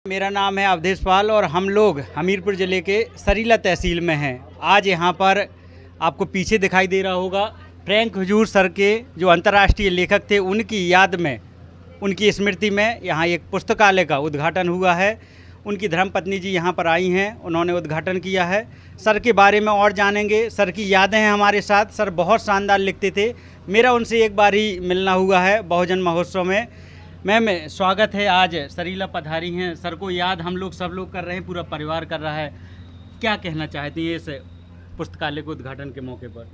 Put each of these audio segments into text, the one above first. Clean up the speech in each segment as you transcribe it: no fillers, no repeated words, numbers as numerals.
मेरा नाम है अवधेश पाल और हम लोग हमीरपुर ज़िले के सरीला तहसील में हैं। आज यहाँ पर आपको पीछे दिखाई दे रहा होगा फ्रैंक हुजूर सर के जो अंतर्राष्ट्रीय लेखक थे, उनकी याद में, उनकी स्मृति में यहाँ एक पुस्तकालय का उद्घाटन हुआ है। उनकी धर्मपत्नी जी यहाँ पर आई हैं, उन्होंने उद्घाटन किया है। सर के बारे में और जानेंगे, सर की यादें हैं हमारे साथ। सर बहुत शानदार लिखते थे। मेरा उनसे एक बार ही मिलना हुआ है बहुजन महोत्सव में। मैम, स्वागत है। आज सरीला पधारी हैं, सर को याद हम लोग सब लोग कर रहे हैं, पूरा परिवार कर रहा है। क्या कहना चाहती हैं इस पुस्तकालय के उद्घाटन के मौके पर?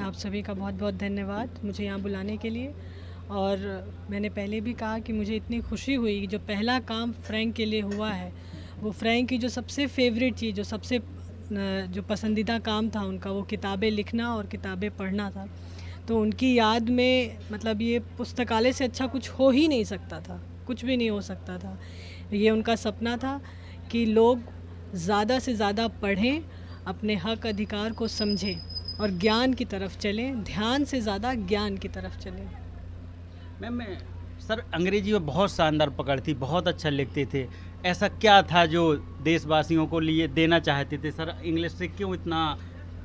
आप सभी का बहुत बहुत धन्यवाद मुझे यहाँ बुलाने के लिए। और मैंने पहले भी कहा कि मुझे इतनी खुशी हुई, जो पहला काम फ्रैंक के लिए हुआ है, वो फ्रैंक की जो सबसे फेवरेट चीज़, जो सबसे जो पसंदीदा काम था उनका, वो किताबें लिखना और किताबें पढ़ना था। तो उनकी याद में मतलब ये पुस्तकालय से अच्छा कुछ हो ही नहीं सकता था, कुछ भी नहीं हो सकता था। ये उनका सपना था कि लोग ज़्यादा से ज़्यादा पढ़ें, अपने हक अधिकार को समझें और ज्ञान की तरफ चलें, ध्यान से ज़्यादा ज्ञान की तरफ चलें। मैम, सर अंग्रेजी में बहुत शानदार पकड़ थी, बहुत अच्छा लिखते थे। ऐसा क्या था जो देशवासियों को लिए देना चाहते थे? सर इंग्लिश से क्यों इतना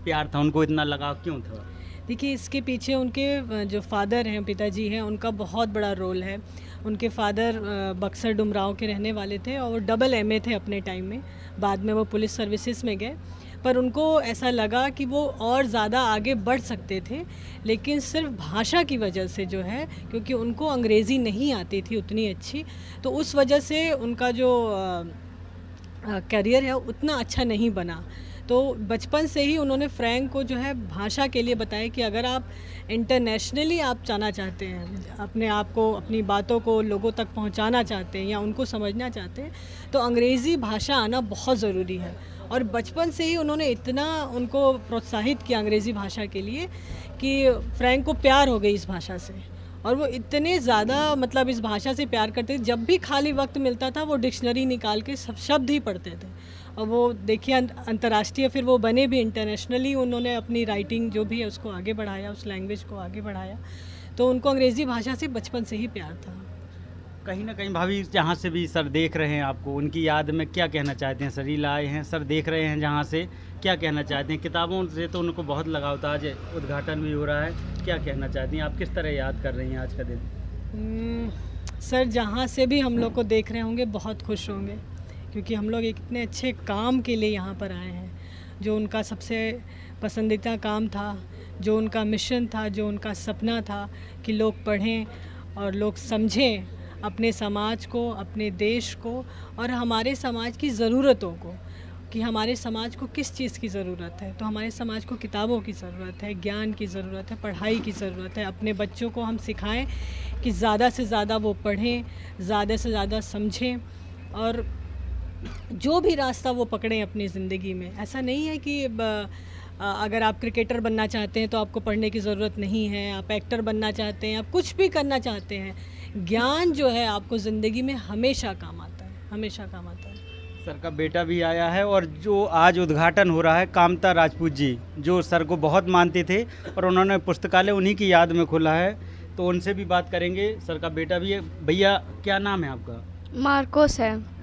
प्यार था, उनको इतना लगाव क्यों था? देखिए, इसके पीछे उनके जो फादर हैं, पिताजी हैं, उनका बहुत बड़ा रोल है। उनके फादर बक्सर डुमराव के रहने वाले थे और वो डबल MA थे अपने टाइम में। बाद में वो पुलिस सर्विसेज में गए, पर उनको ऐसा लगा कि वो और ज़्यादा आगे बढ़ सकते थे, लेकिन सिर्फ भाषा की वजह से जो है, क्योंकि उनको अंग्रेज़ी नहीं आती थी उतनी अच्छी, तो उस वजह से उनका जो करियर है उतना अच्छा नहीं बना। तो बचपन से ही उन्होंने फ्रैंक को जो है भाषा के लिए बताया कि अगर आप इंटरनेशनली आप जाना चाहते हैं, अपने आप को, अपनी बातों को लोगों तक पहुंचाना चाहते हैं या उनको समझना चाहते हैं, तो अंग्रेज़ी भाषा आना बहुत ज़रूरी है। और बचपन से ही उन्होंने इतना उनको प्रोत्साहित किया अंग्रेज़ी भाषा के लिए कि फ्रैंक को प्यार हो गई इस भाषा से, और वो इतने ज़्यादा मतलब इस भाषा से प्यार करते थे, जब भी खाली वक्त मिलता था वो डिक्शनरी निकाल के सब शब्द ही पढ़ते थे। और वो देखिए अंतर्राष्ट्रीय, फिर वो बने भी, इंटरनेशनली उन्होंने अपनी राइटिंग जो भी है उसको आगे बढ़ाया, उस लैंग्वेज को आगे बढ़ाया। तो उनको अंग्रेज़ी भाषा से बचपन से ही प्यार था। कहीं ना कहीं भाभी जहाँ से भी सर देख रहे हैं आपको, उनकी याद में क्या कहना चाहते हैं? सरीला आए हैं, सर देख रहे हैं जहाँ से, क्या कहना चाहते हैं? किताबों से तो उनको बहुत लगाव था, आज उद्घाटन भी हो रहा है, क्या कहना चाहती हैं? आप किस तरह याद कर रही हैं आज का दिन? सर जहाँ से भी हम लोग को देख रहे होंगे बहुत खुश होंगे, क्योंकि हम लोग एक इतने अच्छे काम के लिए यहाँ पर आए हैं। जो उनका सबसे पसंदीदा काम था, जो उनका मिशन था, जो उनका सपना था कि लोग पढ़ें और लोग समझें अपने समाज को, अपने देश को और हमारे समाज की ज़रूरतों को, कि हमारे समाज को किस चीज़ की ज़रूरत है। तो हमारे समाज को किताबों की ज़रूरत है, ज्ञान की ज़रूरत है, पढ़ाई की ज़रूरत है। अपने बच्चों को हम सिखाएं कि ज़्यादा से ज़्यादा वो पढ़ें, ज़्यादा से ज़्यादा समझें और जो भी रास्ता वो पकड़ें अपनी ज़िंदगी में। ऐसा नहीं है कि अगर आप क्रिकेटर बनना चाहते हैं तो आपको पढ़ने की ज़रूरत नहीं है, आप एक्टर बनना चाहते हैं, आप कुछ भी करना चाहते हैं, ज्ञान जो है आपको ज़िंदगी में हमेशा काम आता है, हमेशा काम आता है। सर का बेटा भी आया है और जो आज उद्घाटन हो रहा है, कामता राजपूत जी, जो सर को बहुत मानते थे और उन्होंने पुस्तकालय उन्हीं की याद में खोला है, तो उनसे भी बात करेंगे। सर का बेटा भी है। भैया, क्या नाम है आपका? मार्कोस है।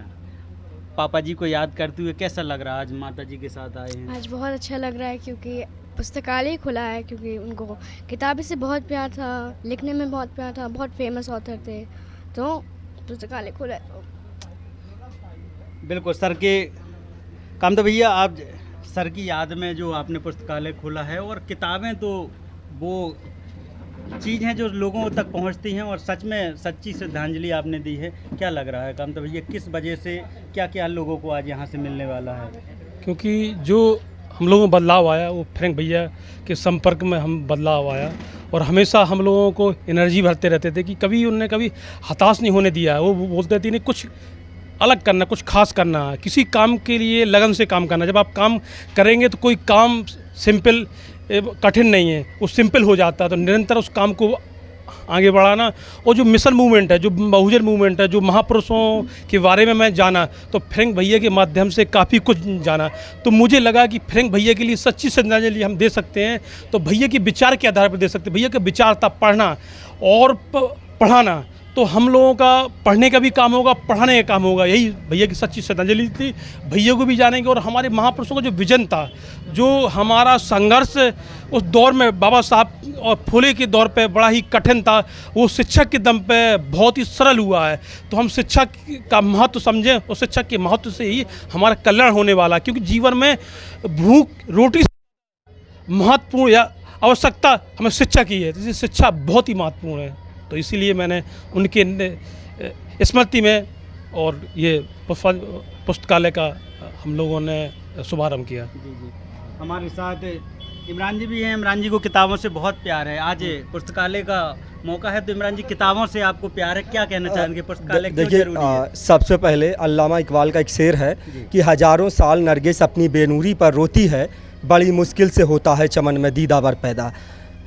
पापा जी को याद करते हुए कैसा लग रहा है? आज माता जी के साथ आए हैं। आज बहुत अच्छा लग रहा है, क्योंकि पुस्तकालय खुला है, क्योंकि उनको किताबें से बहुत प्यार था, लिखने में बहुत प्यार था, बहुत फेमस ऑथर थे, तो पुस्तकालय खुला है। तो बिल्कुल सर के काम। तो भैया, आप सर की याद में जो आपने पुस्तकालय खोला है, और किताबें तो वो चीज़ हैं जो लोगों तक पहुंचती हैं और सच में सच्ची श्रद्धांजलि आपने दी है। क्या लग रहा है काम? तो भैया, किस वजह से, क्या क्या लोगों को आज यहाँ से मिलने वाला है? क्योंकि जो हम लोगों में बदलाव आया, वो फ्रैंक भैया के संपर्क में हम बदलाव आया, और हमेशा हम लोगों को एनर्जी भरते रहते थे कि कभी उन्होंने कभी हताश नहीं होने दिया। वो बोलते थे नहीं, कुछ अलग करना, कुछ खास करना, किसी काम के लिए लगन से काम करना। जब आप काम करेंगे तो कोई काम सिंपल कठिन नहीं है, वो सिंपल हो जाता है। तो निरंतर उस काम को आगे बढ़ाना, और जो मिशन मूवमेंट है, जो बहुजन मूवमेंट है, जो महापुरुषों के बारे में मैं जाना, तो फ्रैंक भैया के माध्यम से काफ़ी कुछ जाना। तो मुझे लगा कि फ्रैंक भैया के लिए सच्ची श्रद्धांजलि हम दे सकते हैं तो भैया के विचार के आधार पर दे सकते हैं। भैया का विचार था पढ़ना और पढ़ाना, तो हम लोगों का पढ़ने का भी काम होगा, पढ़ाने का काम होगा। यही भैया की सच्ची श्रद्धांजलि थी। भैया को भी जानेंगे और हमारे महापुरुषों का जो विजन था, जो हमारा संघर्ष उस दौर में बाबा साहब और फुले के दौर पे बड़ा ही कठिन था, वो शिक्षक के दम पे बहुत ही सरल हुआ है। तो हम शिक्षक का महत्व समझें और शिक्षक के महत्व से ही हमारा कल्याण होने वाला है, क्योंकि जीवन में भूख रोटी महत्वपूर्ण या आवश्यकता हमें शिक्षा की है, इसलिए शिक्षा बहुत ही महत्वपूर्ण है। तो इसीलिए मैंने उनके स्मृति में और ये पुस्तकालय का हम लोगों ने शुभारंभ किया। जी जी, हमारे साथ इमरान जी भी हैं। इमरान जी को किताबों से बहुत प्यार है। आज पुस्तकालय का मौका है, तो इमरान जी किताबों से आपको प्यार है, क्या कहना चाहेंगे? पुस्तकालय क्यों जरूरी है? सबसे पहले अल्लामा इकबाल का एक शेर है कि हजारों साल नरगिस अपनी बेनूरी पर रोती है, बड़ी मुश्किल से होता है चमन में दीदावर पैदा।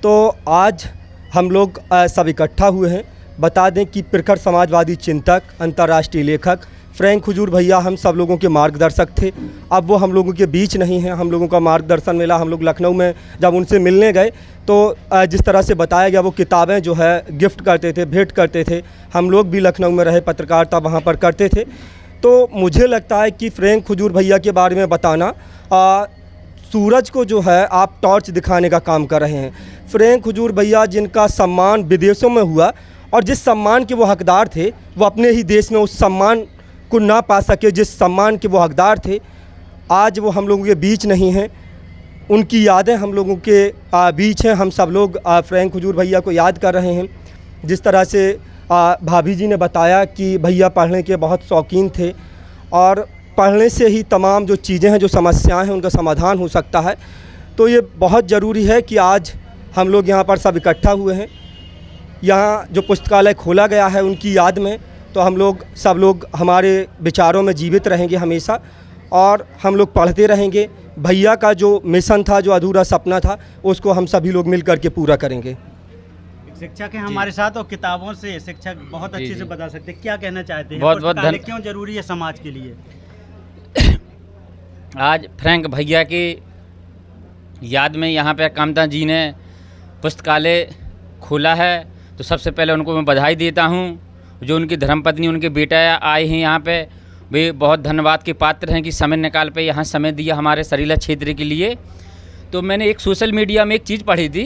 तो आज हम लोग सब इकट्ठा हुए हैं। बता दें कि प्रखर समाजवादी चिंतक, अंतर्राष्ट्रीय लेखक फ्रैंक हुजूर भैया हम सब लोगों के मार्गदर्शक थे। अब वो हम लोगों के बीच नहीं हैं, हम लोगों का मार्गदर्शन मिला। हम लोग लखनऊ में जब उनसे मिलने गए तो जिस तरह से बताया गया, वो किताबें जो है गिफ्ट करते थे, भेंट करते थे। हम लोग भी लखनऊ में रहे, पत्रकारिता वहाँ पर करते थे। तो मुझे लगता है कि फ्रैंक हुजूर भैया के बारे में बताना, सूरज को जो है आप टॉर्च दिखाने का काम कर रहे हैं। फ्रैंक हुजूर भैया जिनका सम्मान विदेशों में हुआ और जिस सम्मान के वो हकदार थे, वो अपने ही देश में उस सम्मान को ना पा सके जिस सम्मान के वो हकदार थे। आज वो हम लोगों के बीच नहीं हैं, उनकी यादें हम लोगों के बीच हैं। हम सब लोग फ्रैंक हुजूर भैया को याद कर रहे हैं। जिस तरह से भाभी जी ने बताया कि भैया पढ़ने के बहुत शौकीन थे और पढ़ने से ही तमाम जो चीज़ें हैं, जो समस्याएं हैं, उनका समाधान हो सकता है। तो ये बहुत ज़रूरी है कि आज हम लोग यहाँ पर सब इकट्ठा हुए हैं। यहाँ जो पुस्तकालय खोला गया है उनकी याद में, तो हम लोग सब लोग हमारे विचारों में जीवित रहेंगे हमेशा और हम लोग पढ़ते रहेंगे। भैया का जो मिशन था, जो अधूरा सपना था, उसको हम सभी लोग मिल कर के पूरा करेंगे। शिक्षक हैं हमारे साथ और किताबों से शिक्षक बहुत अच्छे से बता सकते हैं। क्या कहना चाहते हैं? बहुत बहुत पुस्तकालय क्यों जरूरी है समाज के लिए? आज फ्रैंक भैया की याद में यहाँ पे कामता जी ने पुस्तकालय खोला है, तो सबसे पहले उनको मैं बधाई देता हूँ। जो उनकी धर्मपत्नी, उनके बेटा आए हैं यहाँ पे, वे बहुत धन्यवाद के पात्र हैं कि समय निकाल पे यहाँ समय दिया हमारे सरीला क्षेत्र के लिए। तो मैंने एक सोशल मीडिया में एक चीज़ पढ़ी थी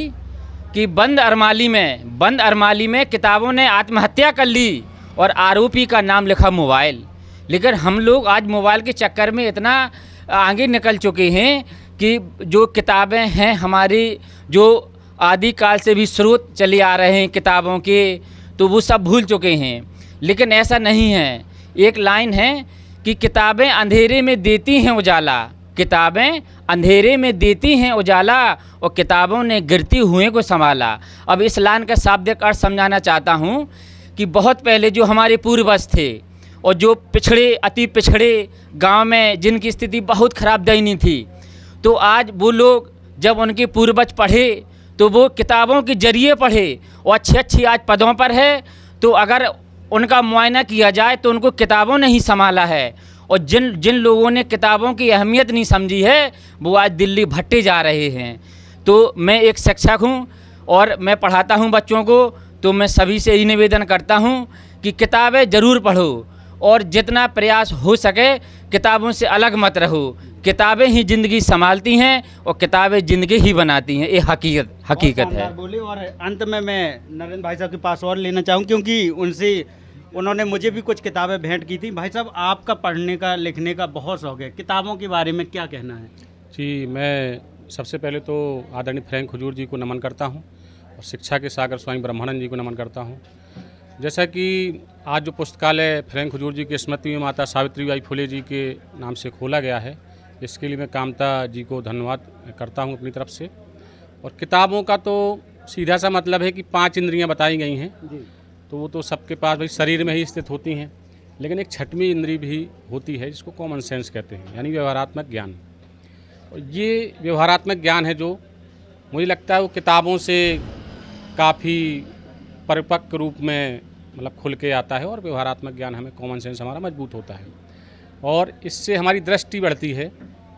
कि बंद अरमाली में किताबों ने आत्महत्या कर ली और आरोपी का नाम लिखा मोबाइल। लेकिन हम लोग आज मोबाइल के चक्कर में इतना आगे निकल चुके हैं कि जो किताबें हैं हमारी, जो आदिकाल से भी स्रोत चले आ रहे हैं किताबों के, तो वो सब भूल चुके हैं। लेकिन ऐसा नहीं है। एक लाइन है कि किताबें अंधेरे में देती हैं उजाला, किताबें अंधेरे में देती हैं उजाला और किताबों ने गिरती हुए को संभाला। अब इस लाइन का शाब्दिक अर्थ समझाना चाहता हूँ कि बहुत पहले जो हमारे पूर्वज थे और जो पिछड़े, अति पिछड़े गांव में जिनकी स्थिति बहुत ख़राब दयनीय थी, तो आज वो लोग जब उनके पूर्वज पढ़े तो वो किताबों के जरिए पढ़े और अच्छी आज पदों पर है। तो अगर उनका मुआयना किया जाए तो उनको किताबों ने ही संभाला है। और जिन लोगों ने किताबों की अहमियत नहीं समझी है, वो आज दिल्ली भट्टे जा रहे हैं। तो मैं एक शिक्षक हूँ और मैं पढ़ाता हूँ बच्चों को, तो मैं सभी से ही निवेदन करता हूँ कि किताबें ज़रूर पढ़ो और जितना प्रयास हो सके किताबों से अलग मत रहो। किताबें ही ज़िंदगी संभालती हैं और किताबें ज़िंदगी ही बनाती हैं, ये हकीकत है। बोले। और अंत में मैं नरेंद्र भाई साहब के पास और लेना चाहूँ, क्योंकि उन्होंने मुझे भी कुछ किताबें भेंट की थी। भाई साहब, आपका पढ़ने का, लिखने का बहुत शौक है, किताबों के बारे में क्या कहना है? जी, मैं सबसे पहले तो आदरणीय फ्रैंक हुजूर जी को नमन करता हूँ और शिक्षा के सागर स्वामी ब्रह्मानंद जी को नमन करता हूँ। जैसा कि आज जो पुस्तकालय फ्रैंक हुजूर जी की स्मृति में माता सावित्रीबाई फुले जी के नाम से खोला गया है, इसके लिए मैं कामता जी को धन्यवाद करता हूँ अपनी तरफ से। और किताबों का तो सीधा सा मतलब है कि 5 इंद्रियाँ बताई गई हैं, तो वो तो सबके पास भाई शरीर में ही स्थित होती हैं। लेकिन एक 6वीं इंद्री भी होती है जिसको कॉमन सेंस कहते हैं, यानी व्यवहारात्मक ज्ञान। और ये व्यवहारात्मक ज्ञान है जो मुझे लगता है वो किताबों से काफ़ी परिपक्व रूप में मतलब खुल के आता है और व्यवहारात्मक ज्ञान हमें, कॉमन सेंस हमारा मजबूत होता है और इससे हमारी दृष्टि बढ़ती है।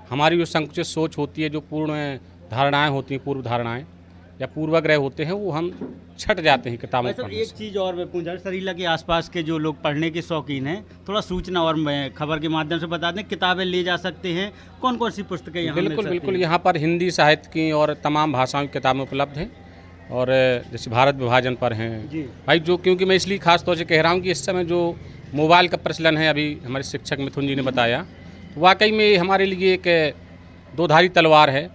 हमारी जो संकुचित सोच होती है, जो पूर्ण धारणाएं होती हैं, पूर्व धारणाएं, या पूर्वाग्रह होते हैं वो हम छट जाते हैं किताबों भाई साहब, पढ़ने एक से। चीज़ और मैं पूछा, सरीला के आसपास के जो लोग पढ़ने के शौकीन हैं, थोड़ा सूचना और मैं खबर के माध्यम से बता दें, किताबें ले जा सकते हैं, कौन कौन सी पुस्तकें यहाँ मिल बिल्कुल सकती बिल्कुल, हैं? यहाँ पर हिंदी साहित्य की और तमाम भाषाओं की किताबें उपलब्ध हैं। और जैसे भारत विभाजन पर हैं जी। भाई, जो क्योंकि मैं इसलिए खास तौर से कह रहा हूँ कि इस समय जो मोबाइल का प्रचलन है, अभी हमारे शिक्षक मिथुन जी ने बताया, वाकई में ये हमारे लिए एक दोधारी तलवार है,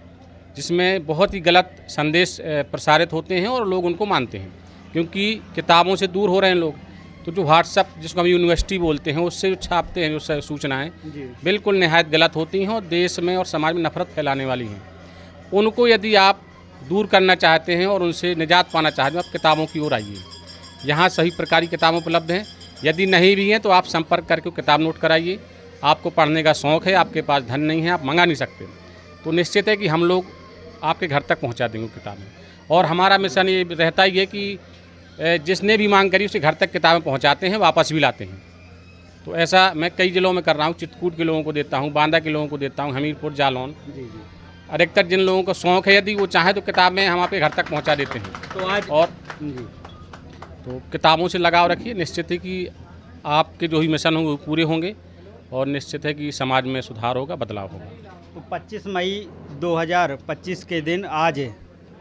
जिसमें बहुत ही गलत संदेश प्रसारित होते हैं और लोग उनको मानते हैं, क्योंकि किताबों से दूर हो रहे हैं लोग। तो जो व्हाट्सअप, जिसको हम यूनिवर्सिटी बोलते हैं, उससे जो छापते हैं जो सूचनाएं, जी। बिल्कुल निहायत गलत होती हैं और देश में और समाज में नफरत फैलाने वाली हैं। उनको यदि आप दूर करना चाहते हैं और उनसे निजात पाना चाहते हैं, आप किताबों की ओर आइए। यहाँ सभी प्रकार की किताबें उपलब्ध हैं। यदि नहीं भी हैं तो आप संपर्क करके किताब नोट कराइए। आपको पढ़ने का शौक़ है, आपके पास धन नहीं है, आप मंगा नहीं सकते, तो निश्चित है कि हम लोग आपके घर तक पहुँचा देंगे किताबें। और हमारा मिशन ये रहता ही है कि जिसने भी मांग करी उसे घर तक किताबें पहुँचाते हैं, वापस भी लाते हैं। तो ऐसा मैं कई जिलों में कर रहा हूँ। चित्रकूट के लोगों को देता हूँ, बांदा के लोगों को देता हूँ, हमीरपुर, जालौन। जी जी। अधिकतर जिन लोगों को शौक़ है, यदि वो चाहे तो किताबें हम आपके घर तक पहुंचा देते हैं। तो आज और जी। तो किताबों से लगाव रखिए। निश्चित है कि आपके जो भी मिशन होंगे वो पूरे होंगे और निश्चित है कि समाज में सुधार होगा, बदलाव होगा। तो 25 मई 2025 के दिन आज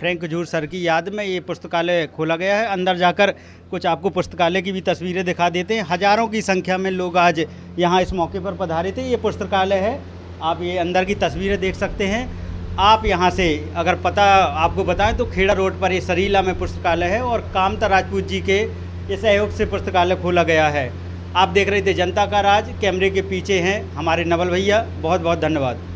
फ्रैंक हजूर सर की याद में ये पुस्तकालय खोला गया है। अंदर जाकर कुछ आपको पुस्तकालय की भी तस्वीरें दिखा देते हैं। हज़ारों की संख्या में लोग आज यहाँ इस मौके पर पधारे थे। ये पुस्तकालय है, आप ये अंदर की तस्वीरें देख सकते हैं। आप यहाँ से अगर पता आपको बताएं तो खेड़ा रोड पर ये सरीला में पुस्तकालय है और कामता राजपूत जी के ये सहयोग से पुस्तकालय खोला गया है। आप देख रहे थे जनता का राज, कैमरे के पीछे हैं हमारे नवल भैया। बहुत बहुत धन्यवाद।